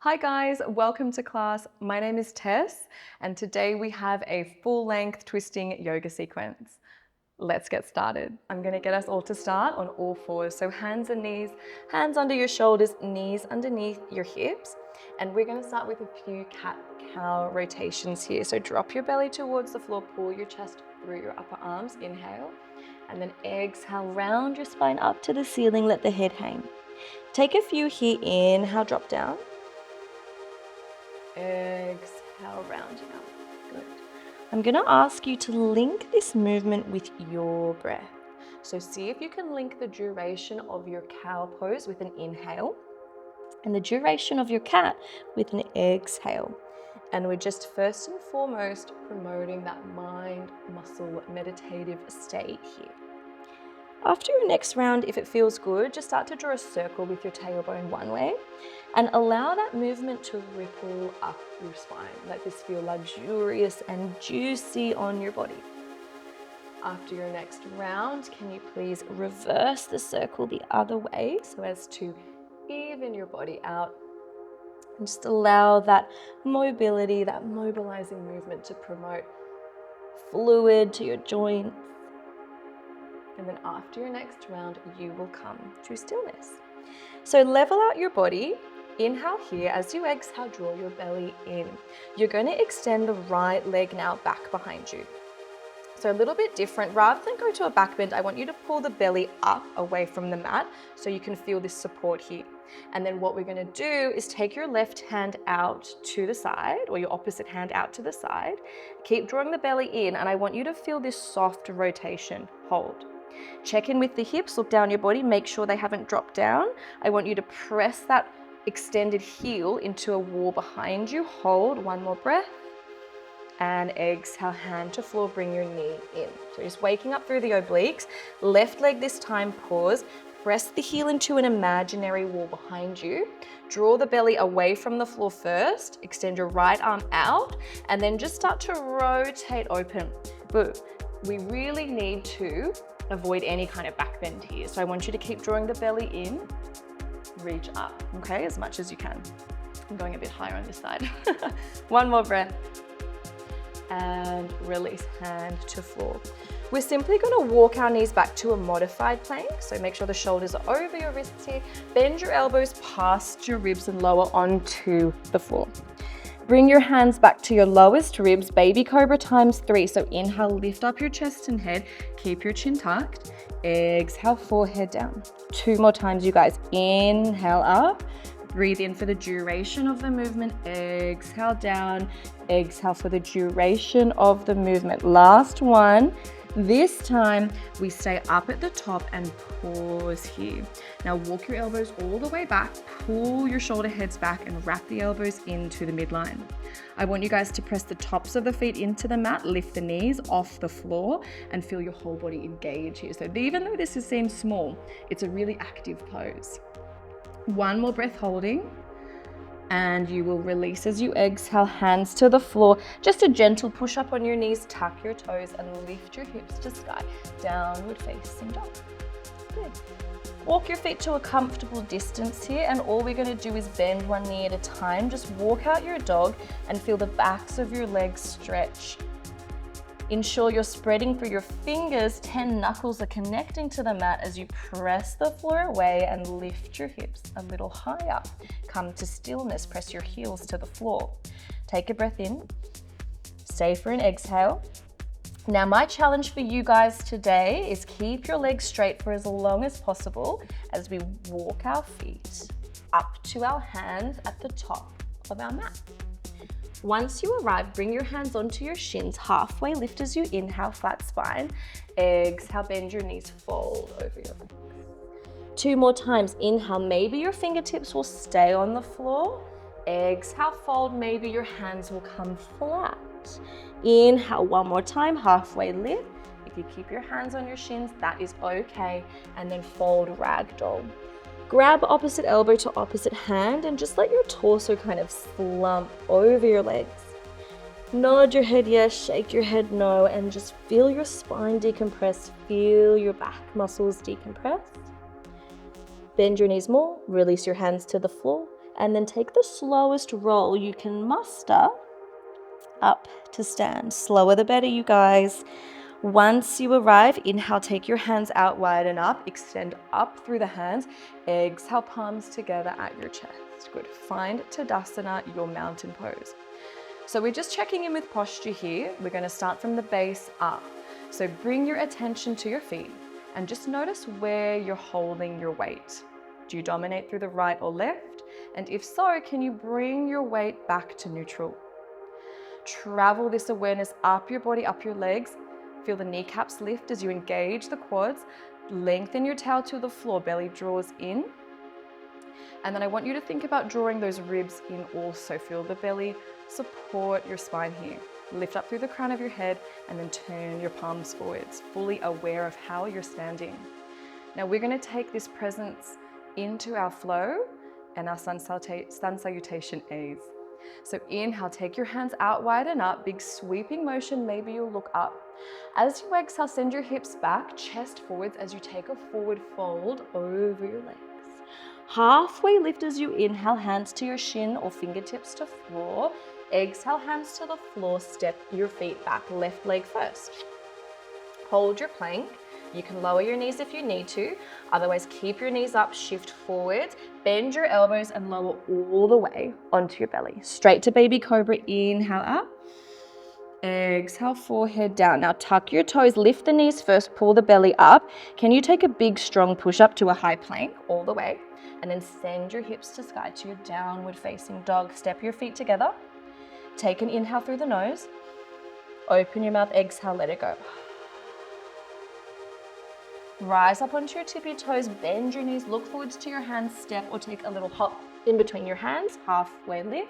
Hi guys, welcome to class. My name is Tess and today we have a full-length twisting yoga sequence. Let's get started. I'm going to get us all to start on all fours. So hands and knees, hands under your shoulders, knees underneath your hips. And we're going to start with a few cat-cow rotations here. So drop your belly towards the floor, pull your chest through your upper arms, inhale. And then exhale, round your spine up to the ceiling, let the head hang. Take a few here, inhale, drop down. Exhale, rounding up. Good. I'm going to ask you to link this movement with your breath. So see if you can link the duration of your cow pose with an inhale and the duration of your cat with an exhale. And we're just first and foremost promoting that mind, muscle, meditative state here. After your next round, if it feels good, just start to draw a circle with your tailbone one way and allow that movement to ripple up your spine. Let this feel luxurious and juicy on your body. After your next round, can you please reverse the circle the other way so as to even your body out and just allow that mobility, that mobilizing movement to promote fluid to your joints. And then after your next round, you will come to stillness. So level out your body. Inhale here. As you exhale, draw your belly in. You're going to extend the right leg now back behind you. So a little bit different. Rather than go to a back bend, I want you to pull the belly up away from the mat so you can feel this support here. And then what we're going to do is take your left hand out to the side, or your opposite hand out to the side. Keep drawing the belly in, and I want you to feel this soft rotation. Hold. Check in with the hips, look down your body, make sure they haven't dropped down. I want you to press that extended heel into a wall behind you. Hold, one more breath. And exhale, hand to floor, bring your knee in. So just waking up through the obliques. Left leg this time, pause. Press the heel into an imaginary wall behind you. Draw the belly away from the floor first. Extend your right arm out and then just start to rotate open. But we really need to avoid any kind of back bend here. So I want you to keep drawing the belly in, reach up, okay, as much as you can. I'm going a bit higher on this side. One more breath. And release, hand to floor. We're simply going to walk our knees back to a modified plank. So make sure the shoulders are over your wrists here. Bend your elbows past your ribs and lower onto the floor. Bring your hands back to your lowest ribs, baby cobra ×3. So inhale, lift up your chest and head, keep your chin tucked. Exhale, forehead down. 2 more times, you guys. Inhale up, breathe in for the duration of the movement. Exhale down, exhale for the duration of the movement. Last one. This time we stay up at the top and pause here. Now walk your elbows all the way back, pull your shoulder heads back and wrap the elbows into the midline. I want you guys to press the tops of the feet into the mat, lift the knees off the floor and feel your whole body engage here. So even though this seems small, it's a really active pose. One more breath holding. And you will release as you exhale, hands to the floor. Just a gentle push up on your knees, tuck your toes and lift your hips to sky. Downward facing dog. Good. Walk your feet to a comfortable distance here, and all we're going to do is bend one knee at a time. Just walk out your dog and feel the backs of your legs stretch. Ensure you're spreading through your fingers. 10 knuckles are connecting to the mat as you press the floor away and lift your hips a little higher. Come to stillness, press your heels to the floor. Take a breath in, stay for an exhale. Now my challenge for you guys today is keep your legs straight for as long as possible as we walk our feet up to our hands at the top of our mat. Once you arrive, bring your hands onto your shins, halfway lift as you inhale, flat spine. Exhale, bend your knees, fold over your legs. 2 more times, inhale, maybe your fingertips will stay on the floor. Exhale, fold, maybe your hands will come flat. Inhale, one more time, halfway lift. If you keep your hands on your shins, that is okay. And then fold, ragdoll. Grab opposite elbow to opposite hand and just let your torso kind of slump over your legs. Nod your head yes, shake your head no, and just feel your spine decompress, feel your back muscles decompress. Bend your knees more, release your hands to the floor, And then take the slowest roll you can muster up to stand. Slower the better, you guys. Once you arrive, inhale, take your hands out wide and up, extend up through the hands, exhale, palms together at your chest. Good. Find Tadasana, your mountain pose. So we're just checking in with posture here. We're going to start from the base up. So bring your attention to your feet and just notice where you're holding your weight. Do you dominate through the right or left? And if so, can you bring your weight back to neutral? Travel this awareness up your body, up your legs. Feel the kneecaps lift as you engage the quads. Lengthen your tail to the floor, belly draws in. And then I want you to think about drawing those ribs in also. Feel the belly support your spine here. Lift up through the crown of your head and then turn your palms forwards, fully aware of how you're standing. Now we're going to take this presence into our flow and our sun salutation ease. So inhale, take your hands out wide and up, big sweeping motion, maybe you'll look up. As you exhale, send your hips back, chest forwards as you take a forward fold over your legs. Halfway lift as you inhale, hands to your shin or fingertips to floor. Exhale, hands to the floor, step your feet back, left leg first. Hold your plank. You can lower your knees if you need to. Otherwise, keep your knees up, shift forwards, bend your elbows and lower all the way onto your belly. Straight to baby cobra, inhale up. Exhale, forehead down. Now tuck your toes, lift the knees first, pull the belly up. Can you take a big, strong push up to a high plank all the way? And then send your hips to sky to your downward facing dog. Step your feet together. Take an inhale through the nose. Open your mouth, exhale, let it go. Rise up onto your tippy toes, bend your knees, look forwards to your hands, step or take a little hop in between your hands, halfway lift.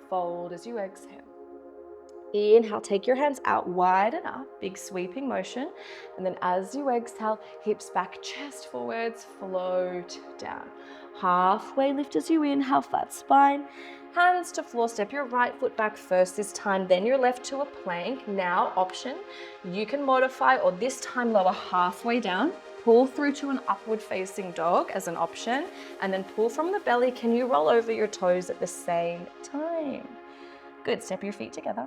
Fold as you exhale. Inhale, take your hands out wide and up, big sweeping motion. And then as you exhale, hips back, chest forwards, float down. Halfway lift as you inhale, flat spine. Hands to floor, step your right foot back first this time, then your left to a plank. Now option, you can modify or this time lower halfway down. Pull through to an upward facing dog as an option, and then pull from the belly. Can you roll over your toes at the same time? Good, step your feet together.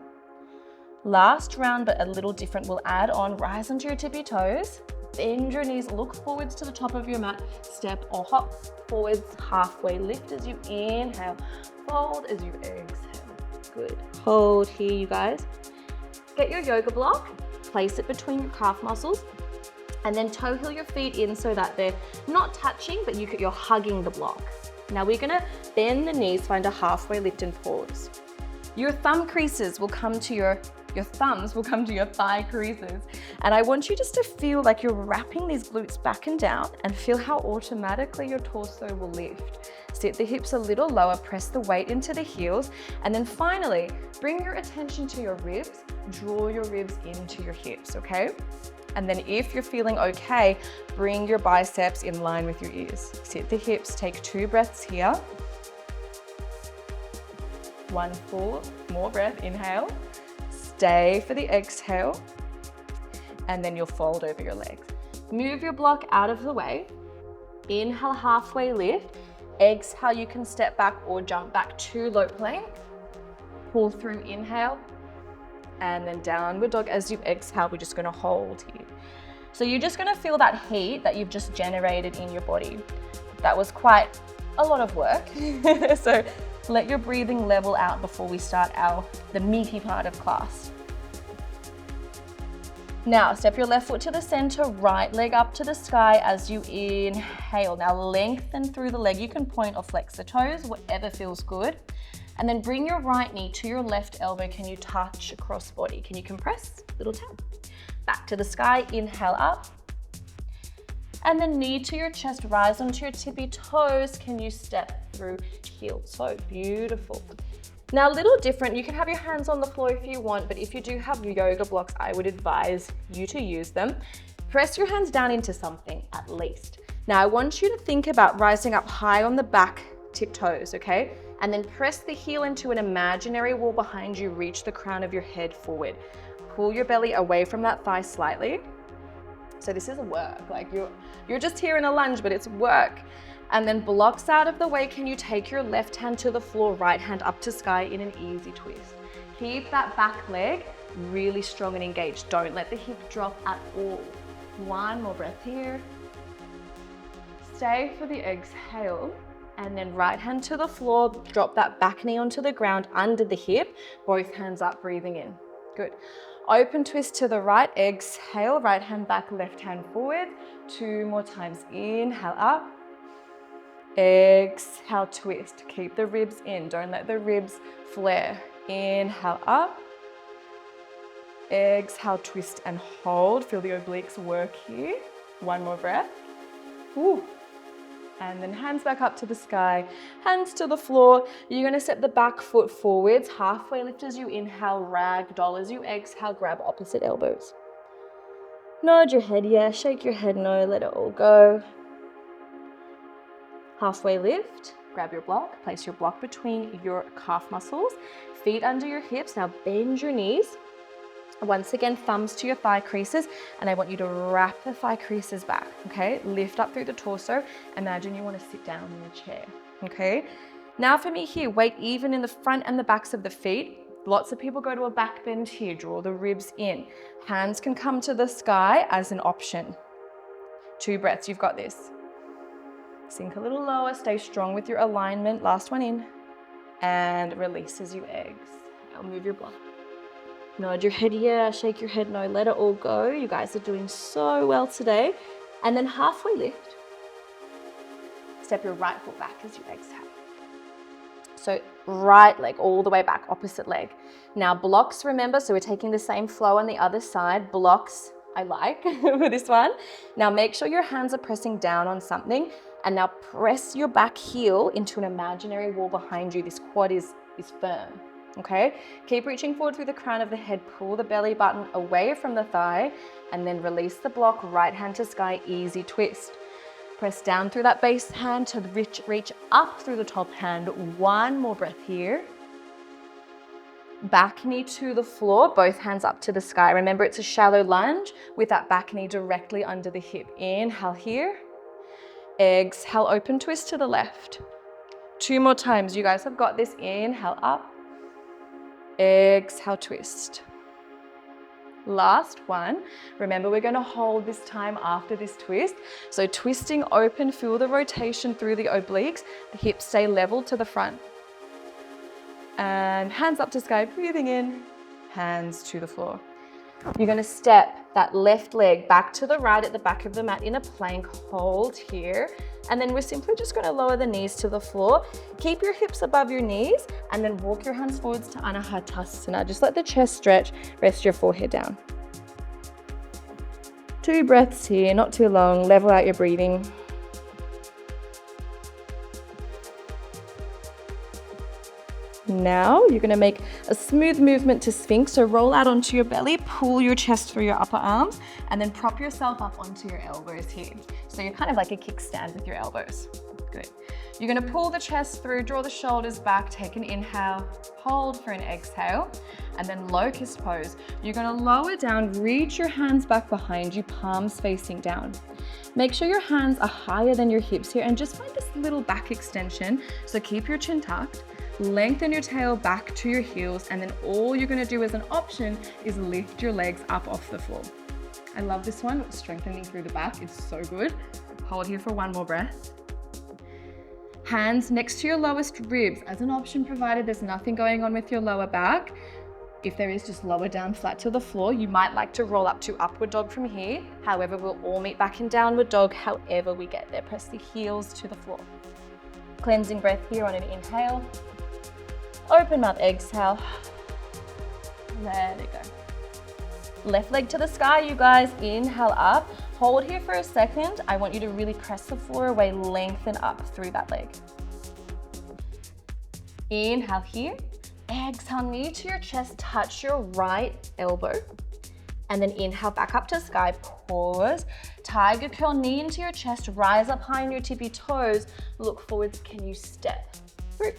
Last round, but a little different. We'll add on, rise onto your tippy toes, bend your knees, look forwards to the top of your mat, step or hop forwards, halfway lift as you inhale, fold as you exhale. Good, hold here you guys. Get your yoga block, place it between your calf muscles, and then toe heel your feet in so that they're not touching, but you're hugging the block. Now we're gonna bend the knees, find a halfway lift and pause. Your thumb creases will come to your thumbs will come to your thigh creases. And I want you just to feel like you're wrapping these glutes back and down and feel how automatically your torso will lift. Sit the hips a little lower, press the weight into the heels, and then finally, bring your attention to your ribs, draw your ribs into your hips, okay? And then if you're feeling okay, bring your biceps in line with your ears. Sit the hips, take 2 breaths here. 1 full, more breath, inhale. Stay for the exhale, and then you'll fold over your legs. Move your block out of the way. Inhale, halfway lift. Exhale, you can step back or jump back to low plank. Pull through, inhale, and then downward dog. As you exhale, we're just gonna hold here. So you're just gonna feel that heat that you've just generated in your body. That was quite a lot of work. So let your breathing level out before we start the meaty part of class. Now, step your left foot to the center, right leg up to the sky as you inhale. Now lengthen through the leg. You can point or flex the toes, whatever feels good. And then bring your right knee to your left elbow. Can you touch across body? Can you compress? Little tap. Back to the sky, inhale up. And then knee to your chest, rise onto your tippy toes. Can you step through heel? So beautiful. Now, a little different, you can have your hands on the floor if you want, but if you do have yoga blocks, I would advise you to use them. Press your hands down into something at least. Now, I want you to think about rising up high on the back tip toes, okay? And then press the heel into an imaginary wall behind you, reach the crown of your head forward. Pull your belly away from that thigh slightly. So this is work, like you're just here in a lunge, but it's work. And then blocks out of the way, can you take your left hand to the floor, right hand up to sky in an easy twist. Keep that back leg really strong and engaged. Don't let the hip drop at all. One more breath here. Stay for the exhale. And then right hand to the floor, drop that back knee onto the ground under the hip, both hands up, breathing in. Good. Open twist to the right, exhale, right hand back, left hand forward. 2 more times, inhale up, exhale, twist. Keep the ribs in, don't let the ribs flare. Inhale up, exhale, twist and hold. Feel the obliques work here. 1 more breath. Ooh. And then hands back up to the sky, hands to the floor. You're gonna step the back foot forwards, halfway lift as you inhale, ragdoll as you exhale, grab opposite elbows. Nod your head yes, shake your head no, let it all go. Halfway lift, grab your block, place your block between your calf muscles, feet under your hips. Now bend your knees. Once again, thumbs to your thigh creases, and I want you to wrap the thigh creases back, okay? Lift up through the torso. Imagine you want to sit down in a chair, okay? Now for me here, weight even in the front and the backs of the feet. Lots of people go to a back bend here, draw the ribs in. Hands can come to the sky as an option. 2 breaths, you've got this. Sink a little lower, stay strong with your alignment. Last one in, and release as you exhale. Move your block. Nod your head yeah, shake your head no, let it all go. You guys are doing so well today. And then halfway lift. Step your right foot back as you exhale. So right leg all the way back, opposite leg. Now blocks, remember, so we're taking the same flow on the other side. Blocks, I like for this one. Now make sure your hands are pressing down on something, and now press your back heel into an imaginary wall behind you. This quad is firm. Okay, keep reaching forward through the crown of the head, pull the belly button away from the thigh, and then release the block, right hand to sky, easy twist. Press down through that base hand to reach up through the top hand. 1 more breath here. Back knee to the floor, both hands up to the sky. Remember, it's a shallow lunge with that back knee directly under the hip. Inhale here. Exhale, open twist to the left. 2 more times, you guys have got this. Inhale up. Exhale, twist. Last one. Remember, we're going to hold this time after this twist. So twisting open, feel the rotation through the obliques. The hips stay level to the front. And hands up to sky, breathing in, hands to the floor. You're going to step that left leg back to the right at the back of the mat in a plank, hold here. And then we're simply just going to lower the knees to the floor. Keep your hips above your knees and then walk your hands forwards to Anahatasana. Just let the chest stretch, rest your forehead down. 2 breaths here, not too long, level out your breathing. Now you're going to make a smooth movement to Sphinx. So roll out onto your belly, pull your chest through your upper arms, and then prop yourself up onto your elbows here. So you're kind of like a kickstand with your elbows. Good. You're going to pull the chest through, draw the shoulders back, take an inhale, hold for an exhale, and then locust pose. You're going to lower down, reach your hands back behind you, palms facing down. Make sure your hands are higher than your hips here and just find this little back extension. So keep your chin tucked. Lengthen your tail back to your heels, and then all you're going to do as an option is lift your legs up off the floor. I love this one, strengthening through the back. It's so good. Hold here for 1 more breath. Hands next to your lowest ribs as an option, provided there's nothing going on with your lower back. If there is, just lower down flat to the floor. You might like to roll up to upward dog from here. However, we'll all meet back in downward dog however we get there. Press the heels to the floor. Cleansing breath here on an inhale. Open mouth, exhale. Let it go. Left leg to the sky, you guys. Inhale up. Hold here for a second. I want you to really press the floor away, lengthen up through that leg. Inhale here. Exhale, knee to your chest, touch your right elbow. And then inhale back up to sky, pause. Tiger curl, knee into your chest, rise up high on your tippy toes. Look forwards, can you step through?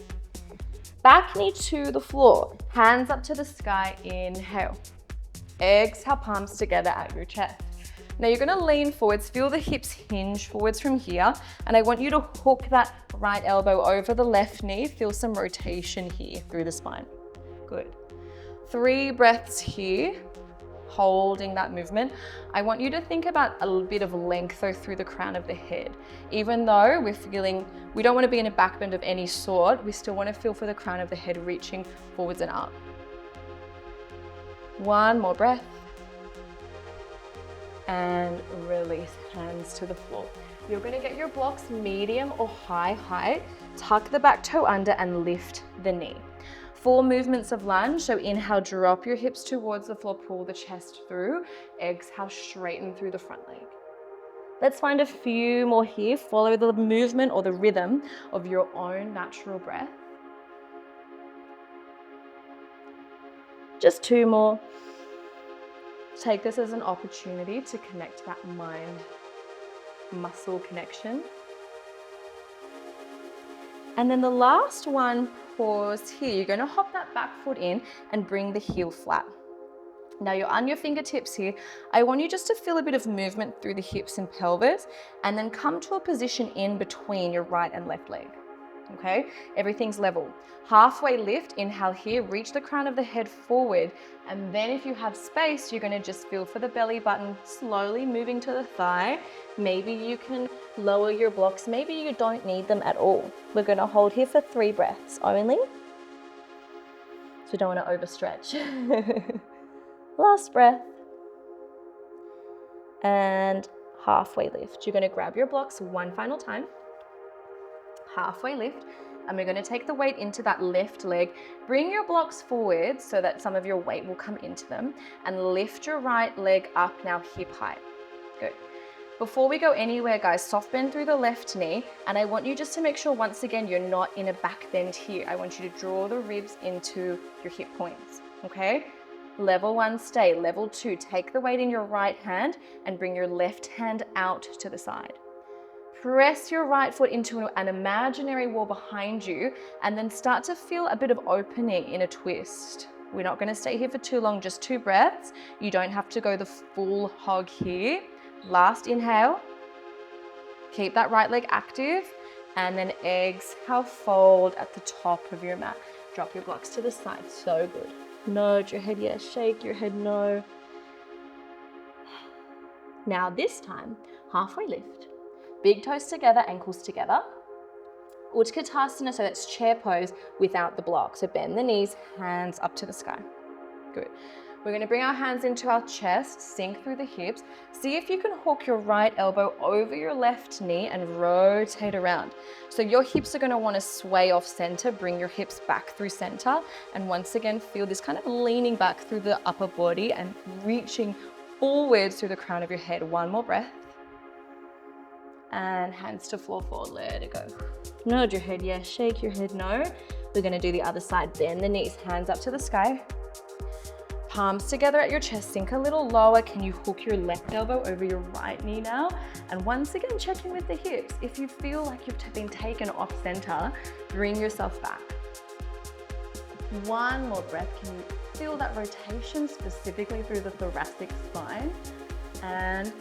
Back knee to the floor, hands up to the sky, inhale. Exhale, palms together at your chest. Now you're gonna lean forwards, feel the hips hinge forwards from here, and I want you to hook that right elbow over the left knee. Feel some rotation here through the spine. Good. 3 breaths here, holding that movement. I want you to think about a little bit of length through the crown of the head. Even though we don't want to be in a back bend of any sort, we still want to feel for the crown of the head reaching forwards and up. 1 more breath. And release, hands to the floor. You're going to get your blocks medium or high height. Tuck the back toe under and lift the knee. 4 movements of lunge. So inhale, drop your hips towards the floor, pull the chest through. Exhale, straighten through the front leg. Let's find a few more here. Follow the movement or the rhythm of your own natural breath. Just 2 more. Take this as an opportunity to connect that mind-muscle connection. And then the last one, pause here. You're going to hop that back foot in and bring the heel flat. Now you're on your fingertips here. I want you just to feel a bit of movement through the hips and pelvis, and then come to a position in between your right and left leg. Okay, everything's level. Halfway lift, inhale here, reach the crown of the head forward, and then if you have space, you're going to just feel for the belly button, slowly moving to the thigh. Maybe you can lower your blocks, maybe you don't need them at all. We're going to hold here for 3 breaths only, so we don't want to overstretch. Last breath, and halfway lift. You're going to grab your blocks one final time. Halfway lift, and we're going to take the weight into that left leg. Bring your blocks forward so that some of your weight will come into them, and lift your right leg up now hip height. Good. Before we go anywhere, guys, soft bend through the left knee, and I want you just to make sure once again you're not in a back bend here. I want you to draw the ribs into your hip points, okay? Level 1, stay. Level 2, take the weight in your right hand and bring your left hand out to the side. Press your right foot into an imaginary wall behind you, and then start to feel a bit of opening in a twist. We're not going to stay here for too long, just 2 breaths. You don't have to go the full hog here. Last inhale. Keep that right leg active, and then exhale, fold at the top of your mat. Drop your blocks to the side. So good. Nod your head yes, shake your head no. Now this time, halfway lift. Big toes together, ankles together. Utkatasana, so that's chair pose without the block. So bend the knees, hands up to the sky. Good. We're going to bring our hands into our chest, sink through the hips. See if you can hook your right elbow over your left knee and rotate around. So your hips are going to want to sway off center, bring your hips back through center. And once again, feel this kind of leaning back through the upper body and reaching forwards through the crown of your head. 1 more breath. And hands to floor forward, let it go. Nod your head yes, shake your head no. We're going to do the other side. Bend the knees, hands up to the sky. Palms together at your chest, sink a little lower. Can you hook your left elbow over your right knee now? And once again, check in with the hips. If you feel like you've been taken off center, bring yourself back. 1 more breath. Can you feel that rotation specifically through the thoracic spine? And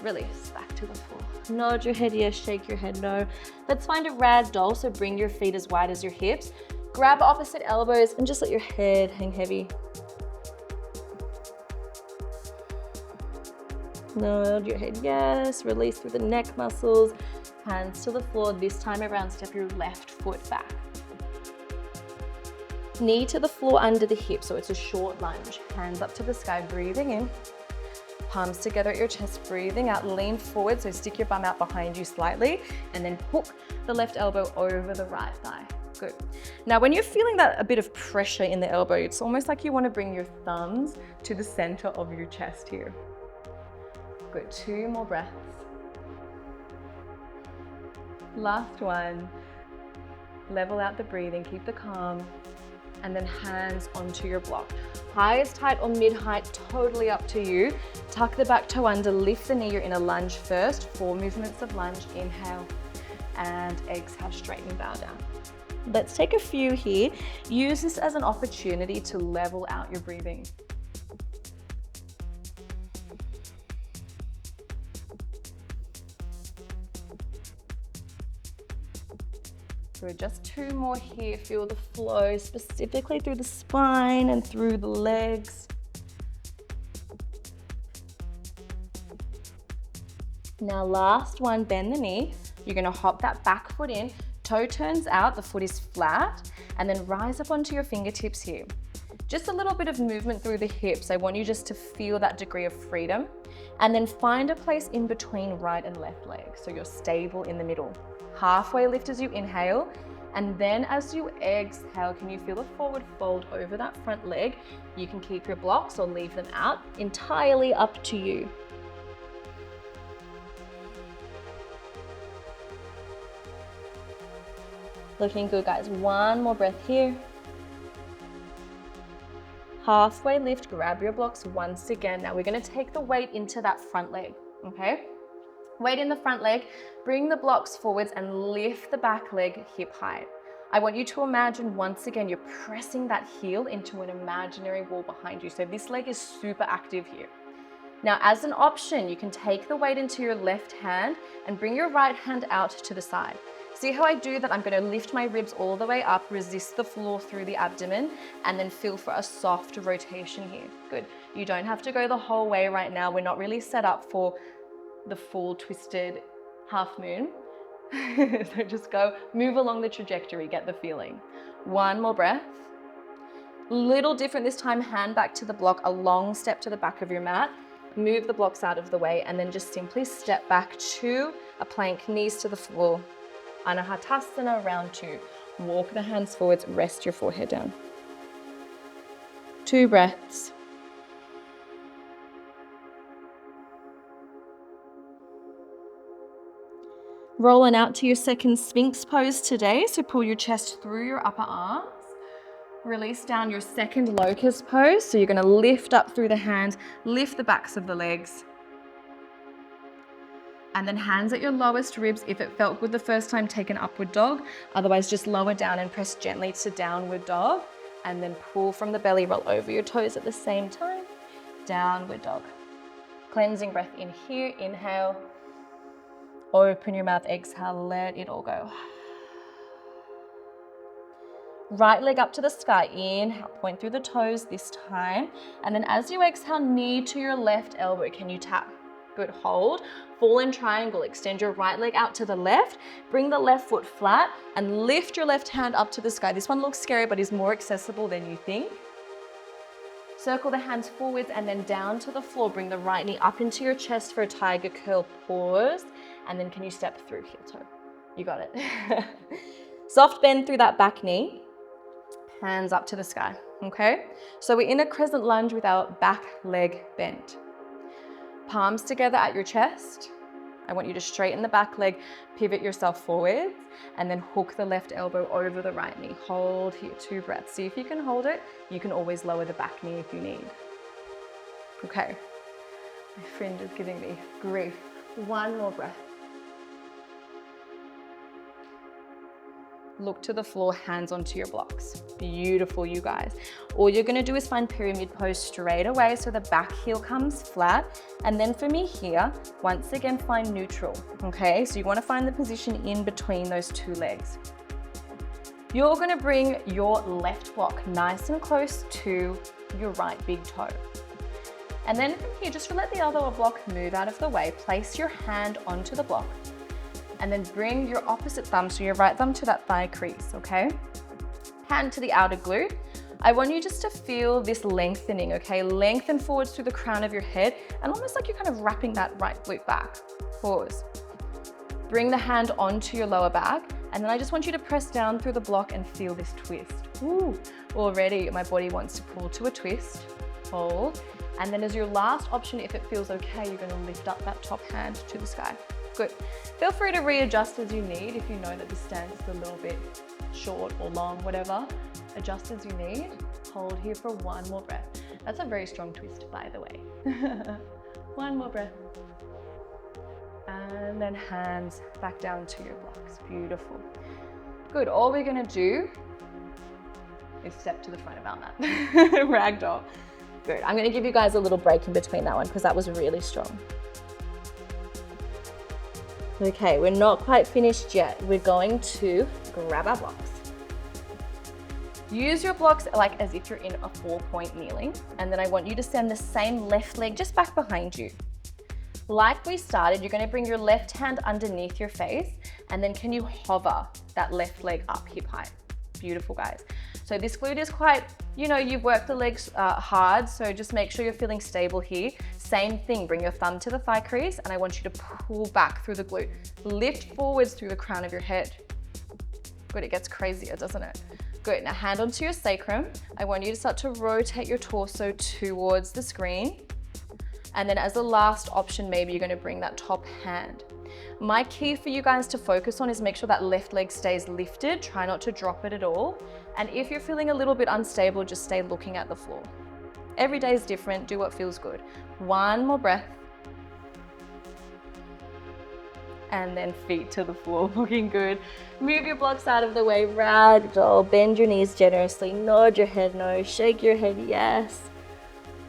release back to the floor. Nod your head yes, shake your head no. Let's find a ragdoll, so bring your feet as wide as your hips. Grab opposite elbows and just let your head hang heavy. Nod your head yes, release through the neck muscles. Hands to the floor. This time around, step your left foot back. Knee to the floor under the hip, so it's a short lunge. Hands up to the sky, breathing in. Palms together at your chest, breathing out, lean forward, so stick your bum out behind you slightly, and then hook the left elbow over the right thigh. Good. Now, when you're feeling that a bit of pressure in the elbow, it's almost like you want to bring your thumbs to the center of your chest here. Good, 2 more breaths. Last one. Level out the breathing, keep the calm, and then hands onto your block. Highest height or mid-height, totally up to you. Tuck the back toe under, lift the knee, you're in a lunge first. 4 movements of lunge, inhale, and exhale, straighten, bow down. Let's take a few here. Use this as an opportunity to level out your breathing. So just 2 more here. Feel the flow specifically through the spine and through the legs. Now last one, bend the knee. You're gonna hop that back foot in, toe turns out, the foot is flat, and then rise up onto your fingertips here. Just a little bit of movement through the hips. I want you just to feel that degree of freedom, and then find a place in between right and left leg, so you're stable in the middle. Halfway lift as you inhale, and then as you exhale, can you feel a forward fold over that front leg? You can keep your blocks or leave them out, entirely up to you. Looking good, guys. One more breath here. Halfway lift, grab your blocks once again. Now we're gonna take the weight into that front leg, okay? Weight in the front leg, bring the blocks forwards and lift the back leg hip height. I want you to imagine once again, you're pressing that heel into an imaginary wall behind you. So this leg is super active here. Now, as an option, you can take the weight into your left hand and bring your right hand out to the side. See how I do that? I'm going to lift my ribs all the way up, resist the floor through the abdomen, and then feel for a soft rotation here. Good. You don't have to go the whole way right now. We're not really set up for the full twisted half moon. So just go, move along the trajectory, get the feeling. One more breath. Little different this time, hand back to the block, a long step to the back of your mat. Move the blocks out of the way, and then just simply step back to a plank, knees to the floor. Anahatasana, round 2. Walk the hands forwards, rest your forehead down. 2 breaths. Rolling out to your second Sphinx pose today. So pull your chest through your upper arms. Release down your second locust pose. So you're going to lift up through the hands, lift the backs of the legs. And then hands at your lowest ribs. If it felt good the first time, take an upward dog. Otherwise, just lower down and press gently to downward dog. And then pull from the belly, roll over your toes at the same time. Downward dog. Cleansing breath in here, inhale. Open your mouth, exhale, let it all go. Right leg up to the sky, inhale, point through the toes this time. And then as you exhale, knee to your left elbow, can you tap? Good, hold. Fall in triangle, extend your right leg out to the left, bring the left foot flat and lift your left hand up to the sky. This one looks scary, but is more accessible than you think. Circle the hands forwards and then down to the floor. Bring the right knee up into your chest for a tiger curl, pause. And then can you step through heel toe? You got it. Soft bend through that back knee. Hands up to the sky, okay? So we're in a crescent lunge with our back leg bent. Palms together at your chest. I want you to straighten the back leg, pivot yourself forwards, and then hook the left elbow over the right knee. Hold here, 2 breaths. See if you can hold it. You can always lower the back knee if you need. Okay. My friend is giving me grief. 1 more breath. Look to the floor, hands onto your blocks. Beautiful, you guys. All you're gonna do is find pyramid pose straight away so the back heel comes flat. And then for me here, once again, find neutral, okay? So you wanna find the position in between those 2 legs. You're gonna bring your left block nice and close to your right big toe. And then from here, just let the other block move out of the way. Place your hand onto the block. And then bring your opposite thumb, so your right thumb to that thigh crease, okay? Hand to the outer glute. I want you just to feel this lengthening, okay? Lengthen forwards through the crown of your head and almost like you're kind of wrapping that right glute back. Pause. Bring the hand onto your lower back, and then I just want you to press down through the block and feel this twist. Ooh, already my body wants to pull to a twist. Hold. And then as your last option, if it feels okay, you're gonna lift up that top hand to the sky. Good. Feel free to readjust as you need. If you know that this stance is a little bit short or long, whatever, adjust as you need. Hold here for 1 more breath. That's a very strong twist, by the way. 1 more breath. And then hands back down to your blocks. Beautiful. Good. All we're gonna do is step to the front of our mat. Ragdoll. Good. I'm gonna give you guys a little break in between that one because that was really strong. Okay, we're not quite finished yet. We're going to grab our blocks. Use your blocks like as if you're in a 4-point kneeling. And then I want you to send the same left leg just back behind you. Like we started, you're going to bring your left hand underneath your face, and then can you hover that left leg up hip height? Beautiful, guys. So this glute is quite, you've worked the legs hard, so just make sure you're feeling stable here. Same thing, bring your thumb to the thigh crease, and I want you to pull back through the glute. Lift forwards through the crown of your head. Good, it gets crazier, doesn't it? Good, now hand onto your sacrum. I want you to start to rotate your torso towards the screen. And then as a last option, maybe you're gonna bring that top hand. My key for you guys to focus on is make sure that left leg stays lifted. Try not to drop it at all. And if you're feeling a little bit unstable, just stay looking at the floor. Every day is different, do what feels good. One more breath. And then feet to the floor, looking good. Move your blocks out of the way, ragdoll. Bend your knees generously, nod your head no, shake your head yes.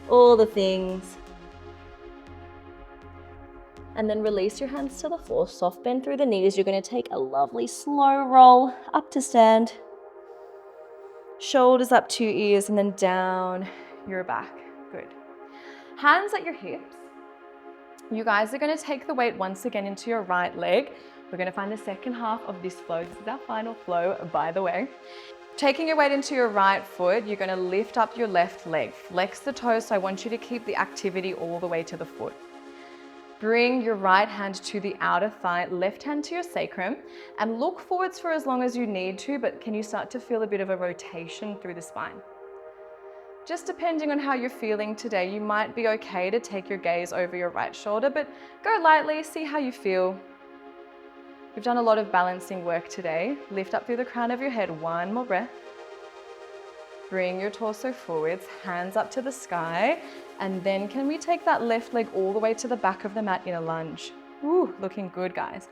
All the things. And then release your hands to the floor, soft bend through the knees. You're gonna take a lovely slow roll up to stand. Shoulders up to your ears and then down your back, good. Hands at your hips. You guys are gonna take the weight once again into your right leg. We're gonna find the second half of this flow. This is our final flow, by the way. Taking your weight into your right foot, you're gonna lift up your left leg. Flex the toes, so I want you to keep the activity all the way to the foot. Bring your right hand to the outer thigh, left hand to your sacrum, and look forwards for as long as you need to, but can you start to feel a bit of a rotation through the spine? Just depending on how you're feeling today, you might be okay to take your gaze over your right shoulder, but go lightly, see how you feel. We've done a lot of balancing work today. Lift up through the crown of your head, one more breath. Bring your torso forwards, hands up to the sky, and then can we take that left leg all the way to the back of the mat in a lunge? Ooh, looking good, guys.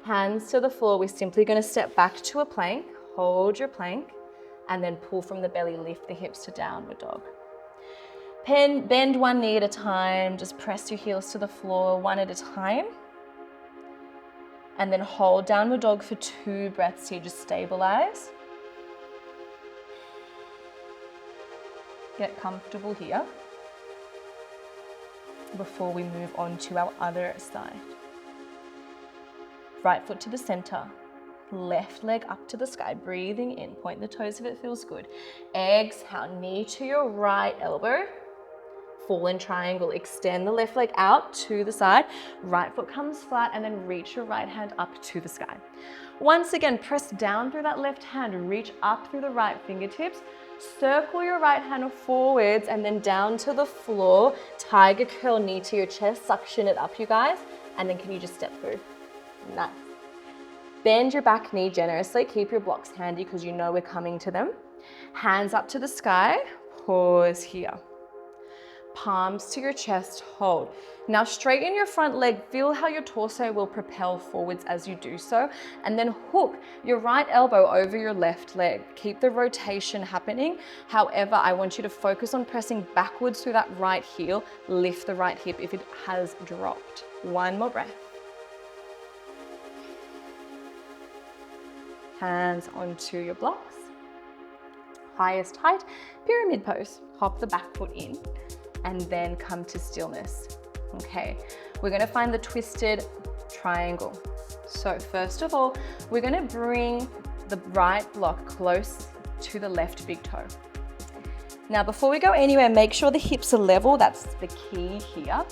Hands to the floor, we're simply gonna step back to a plank, hold your plank, and then pull from the belly, lift the hips to downward dog. Bend one knee at a time, just press your heels to the floor one at a time. And then hold downward dog for 2 breaths here, just stabilize. Get comfortable here before we move on to our other side. Right foot to the center, left leg up to the sky, breathing in, point the toes if it feels good. Exhale, knee to your right elbow, fallen triangle, extend the left leg out to the side, right foot comes flat, and then reach your right hand up to the sky. Once again, press down through that left hand, reach up through the right fingertips, circle your right hand forwards and then down to the floor, tiger curl, knee to your chest, suction it up, you guys, and then can you just step through? Nice. Bend your back knee generously, keep your blocks handy because you know we're coming to them. Hands up to the sky, pause here. Palms to your chest, hold. Now straighten your front leg, feel how your torso will propel forwards as you do so, and then hook your right elbow over your left leg. Keep the rotation happening. However, I want you to focus on pressing backwards through that right heel, lift the right hip if it has dropped. One more breath. Hands onto your blocks. Highest height, pyramid pose. Hop the back foot in. And then come to stillness. Okay, we're gonna find the twisted triangle. So first of all, we're gonna bring the right block close to the left big toe. Now before we go anywhere, make sure the hips are level, that's the key here.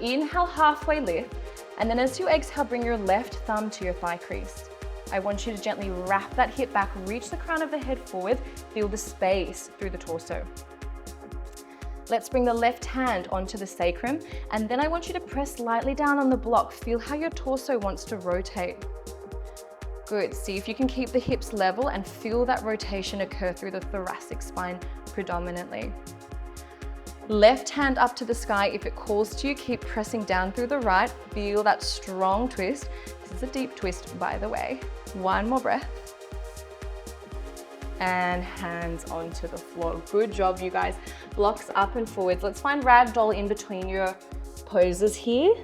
Inhale, halfway lift, and then as you exhale, bring your left thumb to your thigh crease. I want you to gently wrap that hip back, reach the crown of the head forward, feel the space through the torso. Let's bring the left hand onto the sacrum, and then I want you to press lightly down on the block. Feel how your torso wants to rotate. Good, see if you can keep the hips level and feel that rotation occur through the thoracic spine predominantly. Left hand up to the sky, if it calls to you, keep pressing down through the right. Feel that strong twist. This is a deep twist, by the way. One more breath. And hands onto the floor. Good job, you guys. Blocks up and forwards. Let's find ragdoll in between your poses here.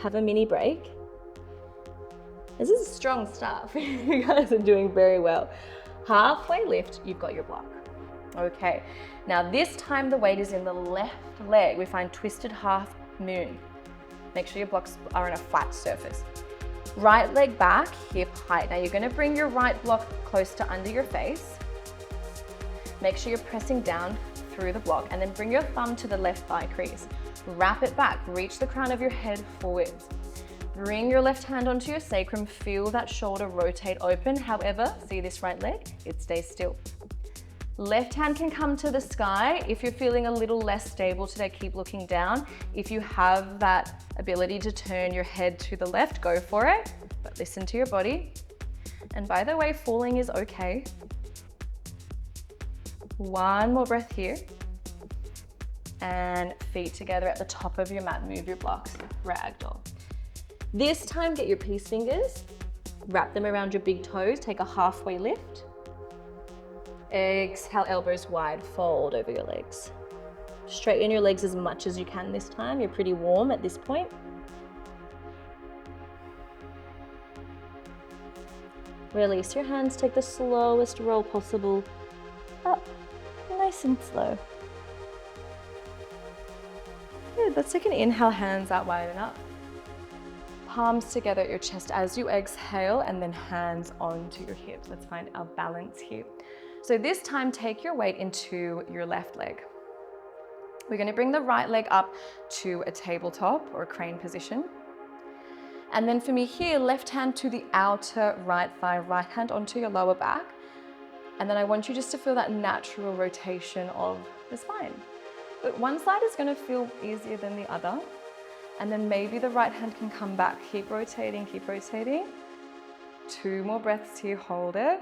Have a mini break. This is strong stuff. You guys are doing very well. Halfway lift, you've got your block. Okay, now this time the weight is in the left leg. We find twisted half moon. Make sure your blocks are on a flat surface. Right leg back, hip height. Now you're gonna bring your right block close to under your face. Make sure you're pressing down through the block and then bring your thumb to the left thigh crease. Wrap it back, reach the crown of your head forwards. Bring your left hand onto your sacrum, feel that shoulder rotate open. However, see this right leg, it stays still. Left hand can come to the sky. If you're feeling a little less stable today, keep looking down. If you have that ability to turn your head to the left, go for it, but listen to your body. And by the way, falling is okay. One more breath here. And feet together at the top of your mat, move your blocks, ragdoll. This time, get your peace fingers, wrap them around your big toes, take a halfway lift. Exhale, elbows wide, fold over your legs. Straighten your legs as much as you can this time. You're pretty warm at this point. Release your hands, take the slowest roll possible up, nice and slow. Good, let's take an inhale, hands out wide and up. Palms together at your chest as you exhale, and then hands onto your hips. Let's find our balance here. So this time, take your weight into your left leg. We're gonna bring the right leg up to a tabletop or a crane position. And then for me here, left hand to the outer right thigh, right hand onto your lower back. And then I want you just to feel that natural rotation of the spine. But one side is gonna feel easier than the other. And then maybe the right hand can come back. Keep rotating, keep rotating. 2 more breaths here, hold it.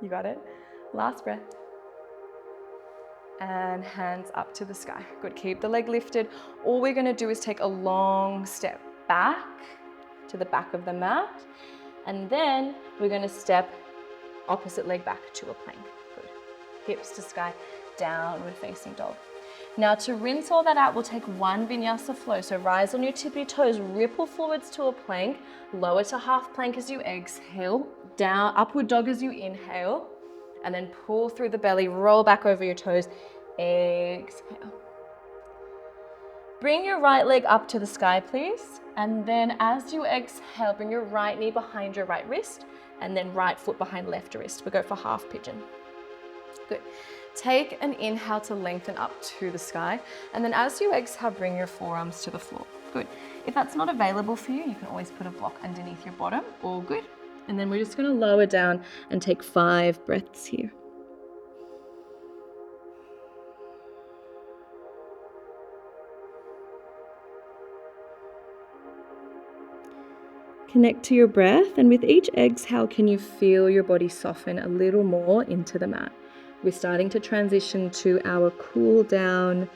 You got it. Last breath. And hands up to the sky. Good, keep the leg lifted. All we're gonna do is take a long step back to the back of the mat. And then we're gonna step opposite leg back to a plank. Good. Hips to sky, downward facing dog. Now to rinse all that out, we'll take one vinyasa flow. So rise on your tippy toes, ripple forwards to a plank, lower to half plank as you exhale, down, upward dog as you inhale, and then pull through the belly, roll back over your toes, exhale. Bring your right leg up to the sky, please. And then as you exhale, bring your right knee behind your right wrist, and then right foot behind left wrist. We go for half pigeon. Good. Take an inhale to lengthen up to the sky. And then as you exhale, bring your forearms to the floor. Good. If that's not available for you, you can always put a block underneath your bottom. All good. And then we're just going to lower down and take 5 breaths here. Connect to your breath, and with each exhale, can you feel your body soften a little more into the mat? We're starting to transition to our cool down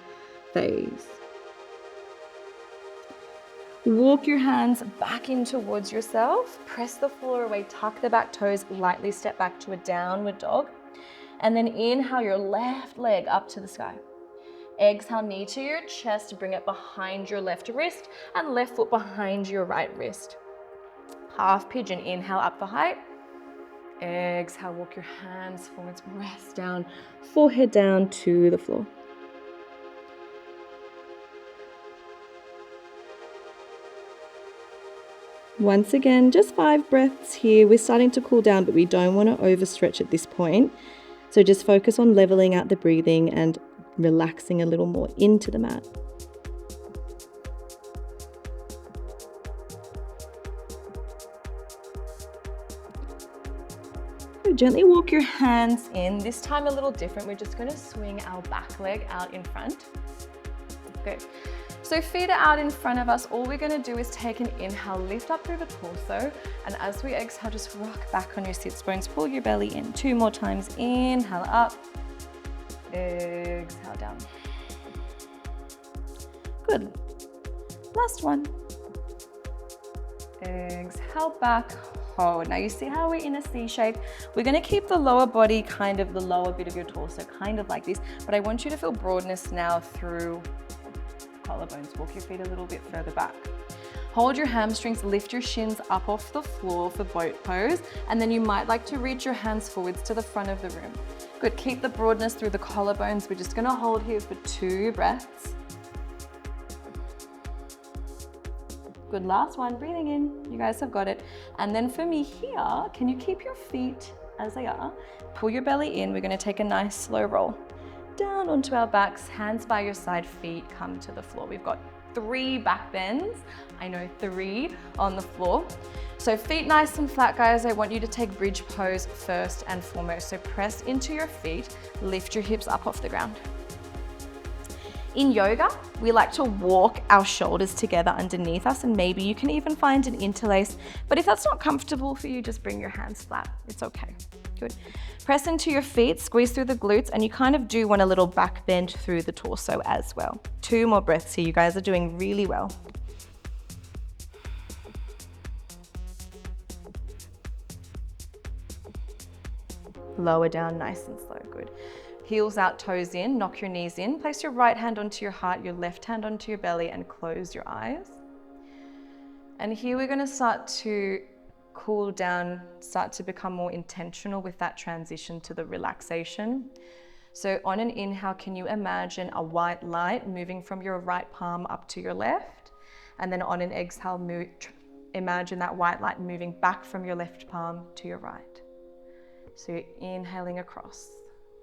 phase. Walk your hands back in towards yourself, press the floor away, tuck the back toes, lightly step back to a downward dog, and then inhale your left leg up to the sky. Exhale, knee to your chest, bring it behind your left wrist and left foot behind your right wrist. Half pigeon, inhale up for height. Exhale, walk your hands forwards, rest down, forehead down to the floor. Once again, just 5 breaths here. We're starting to cool down, but we don't want to overstretch at this point. So just focus on leveling out the breathing and relaxing a little more into the mat. Gently walk your hands in. This time a little different. We're just going to swing our back leg out in front. Good. So feet are out in front of us. All we're going to do is take an inhale, lift up through the torso, and as we exhale, just rock back on your sits bones. Pull your belly in 2 more times. Inhale up. Exhale down. Good. Last one. Exhale back. Now you see how we're in a C shape. We're going to keep the lower body, kind of the lower bit of your torso, kind of like this, but I want you to feel broadness now through the collarbones. Walk your feet a little bit further back. Hold your hamstrings, lift your shins up off the floor for boat pose, and then you might like to reach your hands forwards to the front of the room. Good, keep the broadness through the collarbones. We're just gonna hold here for 2 breaths. Good, last one, breathing in. You guys have got it. And then for me here, can you keep your feet as they are? Pull your belly in. We're gonna take a nice slow roll down onto our backs, hands by your side, feet come to the floor. We've got 3 back bends. I know 3 on the floor. So feet nice and flat, guys. I want you to take bridge pose first and foremost. So press into your feet, lift your hips up off the ground. In yoga, we like to walk our shoulders together underneath us, and maybe you can even find an interlace. But if that's not comfortable for you, just bring your hands flat. It's okay. Good. Press into your feet, squeeze through the glutes, and you kind of do want a little back bend through the torso as well. 2 more breaths here. You guys are doing really well. Lower down nice and slow. Good. Heels out, toes in, knock your knees in. Place your right hand onto your heart, your left hand onto your belly, and close your eyes. And here we're going to start to cool down, start to become more intentional with that transition to the relaxation. So on an inhale, can you imagine a white light moving from your right palm up to your left? And then on an exhale, imagine that white light moving back from your left palm to your right. So you're inhaling across,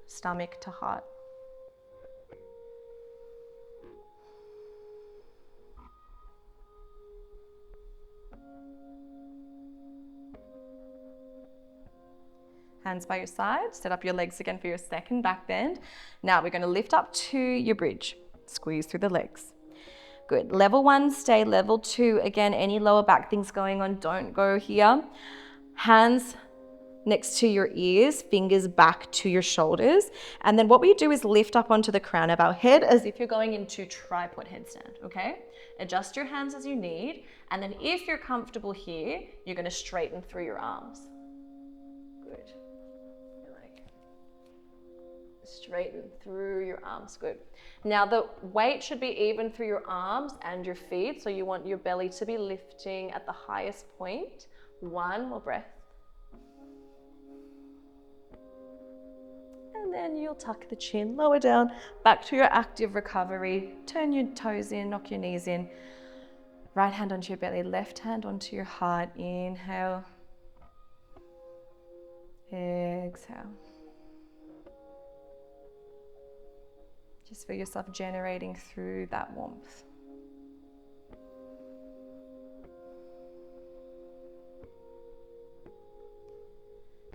stomach to heart. Hands by your side, set up your legs again for your second back bend. Now we're going to lift up to your bridge, squeeze through the legs. Good, level 1, stay. Level 2, again, any lower back things going on, don't go here. Hands next to your ears, fingers back to your shoulders. And then what we do is lift up onto the crown of our head as if you're going into tripod headstand, okay? Adjust your hands as you need. And then if you're comfortable here, you're going to straighten through your arms. Good. Straighten through your arms. Good. Now the weight should be even through your arms and your feet. So you want your belly to be lifting at the highest point. 1 more breath. And then you'll tuck the chin, lower down, back to your active recovery. Turn your toes in, knock your knees in. Right hand onto your belly, left hand onto your heart. Inhale. Exhale. Just feel yourself generating through that warmth.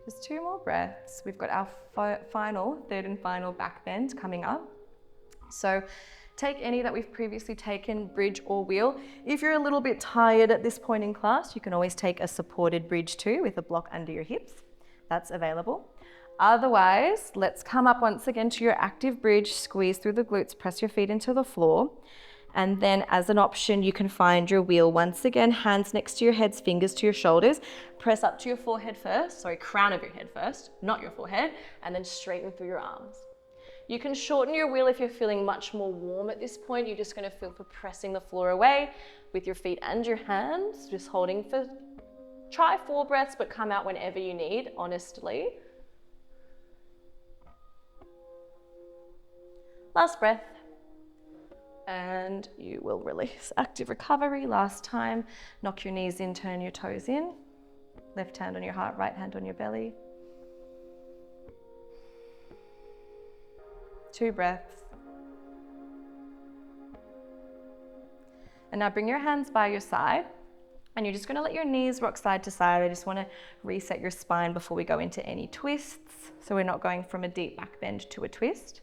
Just 2 more breaths. We've got our third and final back bend coming up. So take any that we've previously taken, bridge or wheel. If you're a little bit tired at this point in class, you can always take a supported bridge too with a block under your hips. That's available. Otherwise, let's come up once again to your active bridge, squeeze through the glutes, press your feet into the floor. And then as an option, you can find your wheel. Once again, hands next to your heads, fingers to your shoulders. Press up to your forehead first, crown of your head first, not your forehead, and then straighten through your arms. You can shorten your wheel if you're feeling much more warm at this point. You're just gonna feel for pressing the floor away with your feet and your hands, just holding for, try 4 breaths, but come out whenever you need, honestly. Last breath, and you will release. Active recovery, last time. Knock your knees in, turn your toes in. Left hand on your heart, right hand on your belly. 2 breaths. And now bring your hands by your side, and you're just gonna let your knees rock side to side. I just wanna reset your spine before we go into any twists, so we're not going from a deep back bend to a twist.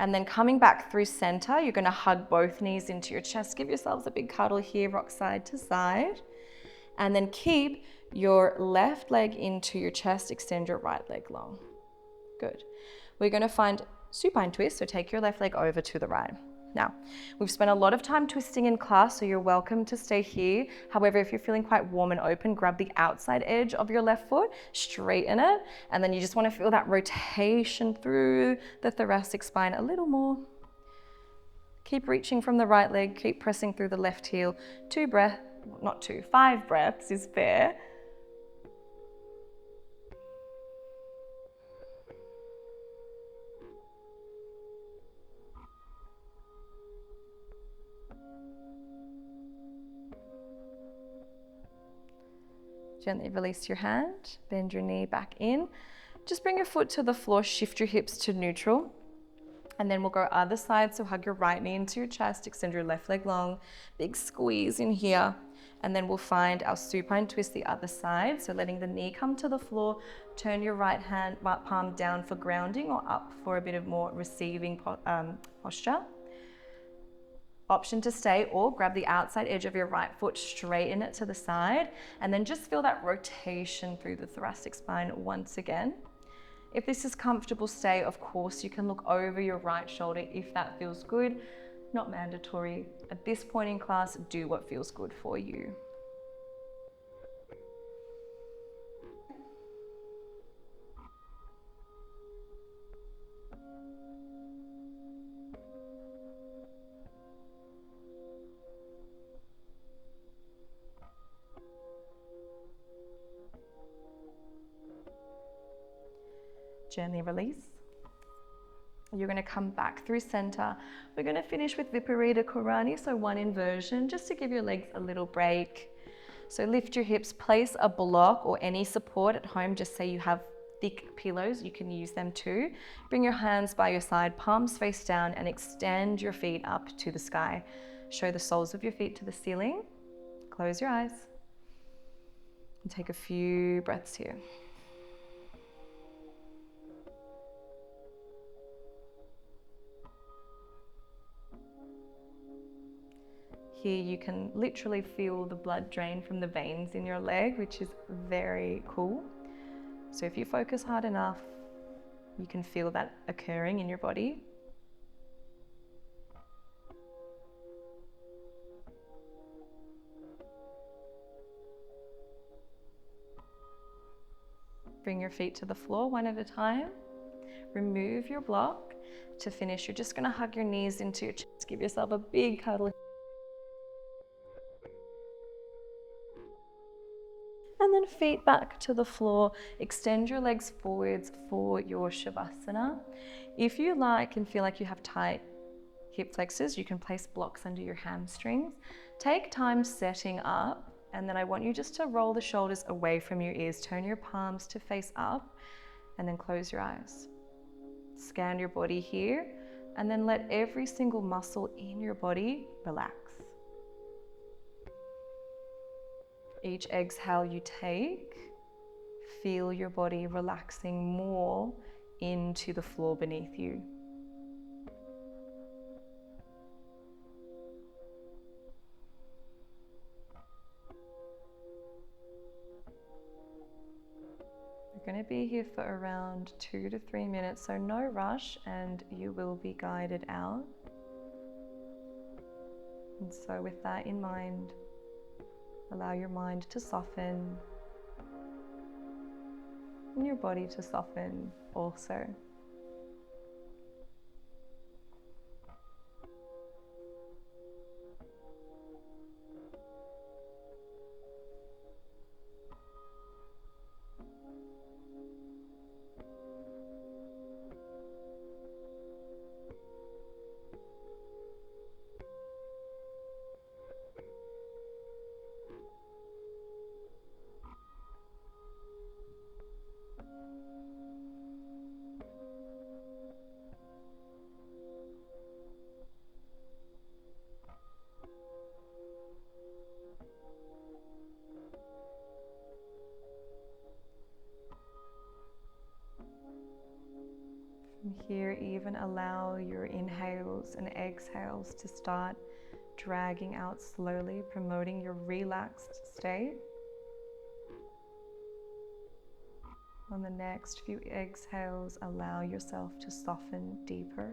And then coming back through center, you're gonna hug both knees into your chest. Give yourselves a big cuddle here, rock side to side. And then keep your left leg into your chest, extend your right leg long. Good. We're gonna find supine twist, so take your left leg over to the right. Now, we've spent a lot of time twisting in class, so you're welcome to stay here. However, if you're feeling quite warm and open, grab the outside edge of your left foot, straighten it, and then you just want to feel that rotation through the thoracic spine a little more. Keep reaching from the right leg, keep pressing through the left heel. 5 breaths is fair. Gently release your hand, bend your knee back in. Just bring your foot to the floor, shift your hips to neutral. And then we'll go other side, so hug your right knee into your chest, extend your left leg long, big squeeze in here. And then we'll find our supine twist the other side. So letting the knee come to the floor, turn your right palm down for grounding or up for a bit of more receiving posture. Option to stay, or grab the outside edge of your right foot, straighten it to the side, and then just feel that rotation through the thoracic spine once again. If this is comfortable, stay. Of course, you can look over your right shoulder if that feels good. Not mandatory. At this point in class, do what feels good for you. Gently release. You're going to come back through center. We're going to finish with Viparita Karani, so one inversion, just to give your legs a little break. So lift your hips, place a block or any support at home. Just say you have thick pillows, you can use them too. Bring your hands by your side, palms face down, and extend your feet up to the sky. Show the soles of your feet to the ceiling. Close your eyes and take a few breaths here. Here you can literally feel the blood drain from the veins in your leg, which is very cool. So if you focus hard enough, you can feel that occurring in your body. Bring your feet to the floor one at a time. Remove your block. To finish, you're just going to hug your knees into your chest. Give yourself a big cuddle. And then feet back to the floor. Extend your legs forwards for your Shavasana. If you like and feel like you have tight hip flexors, you can place blocks under your hamstrings. Take time setting up, and then I want you just to roll the shoulders away from your ears. Turn your palms to face up, and then close your eyes. Scan your body here, and then let every single muscle in your body relax. Each exhale you take, feel your body relaxing more into the floor beneath you. We're going to be here for around 2 to 3 minutes, so no rush, and you will be guided out. And so with that in mind, allow your mind to soften and your body to soften also. From here, even allow your inhales and exhales to start dragging out slowly, promoting your relaxed state. On the next few exhales, allow yourself to soften deeper.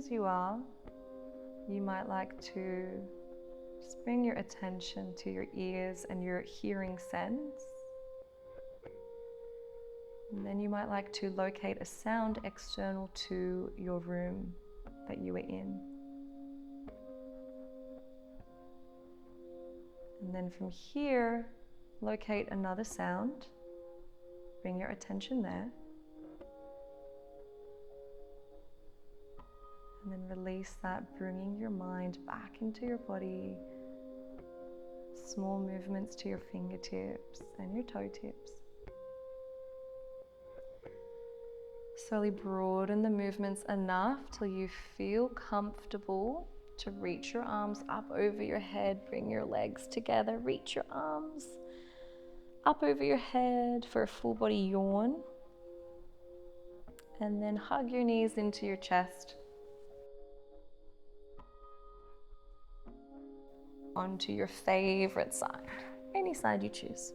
as you are, you might like to just bring your attention to your ears and your hearing sense. And then you might like to locate a sound external to your room that you are in. And then from here, locate another sound. Bring your attention there. And then release that, bringing your mind back into your body. Small movements to your fingertips and your toe tips. Slowly broaden the movements enough till you feel comfortable to reach your arms up over your head. Bring your legs together. Reach your arms up over your head for a full body yawn. And then hug your knees into your chest. Onto your favorite side, any side you choose.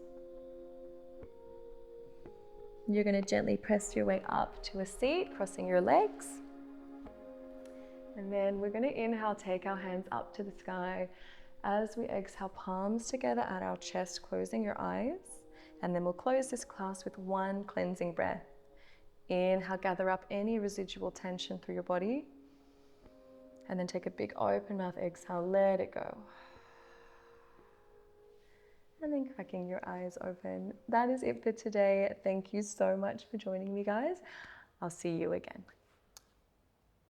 You're going to gently press your way up to a seat, crossing your legs. And then we're going to inhale, take our hands up to the sky. As we exhale, palms together at our chest, closing your eyes. And then we'll close this class with one cleansing breath. Inhale, gather up any residual tension through your body. And then take a big open mouth, exhale, let it go. And then cracking your eyes open. That is it for today. Thank you so much for joining me, guys. I'll see you again.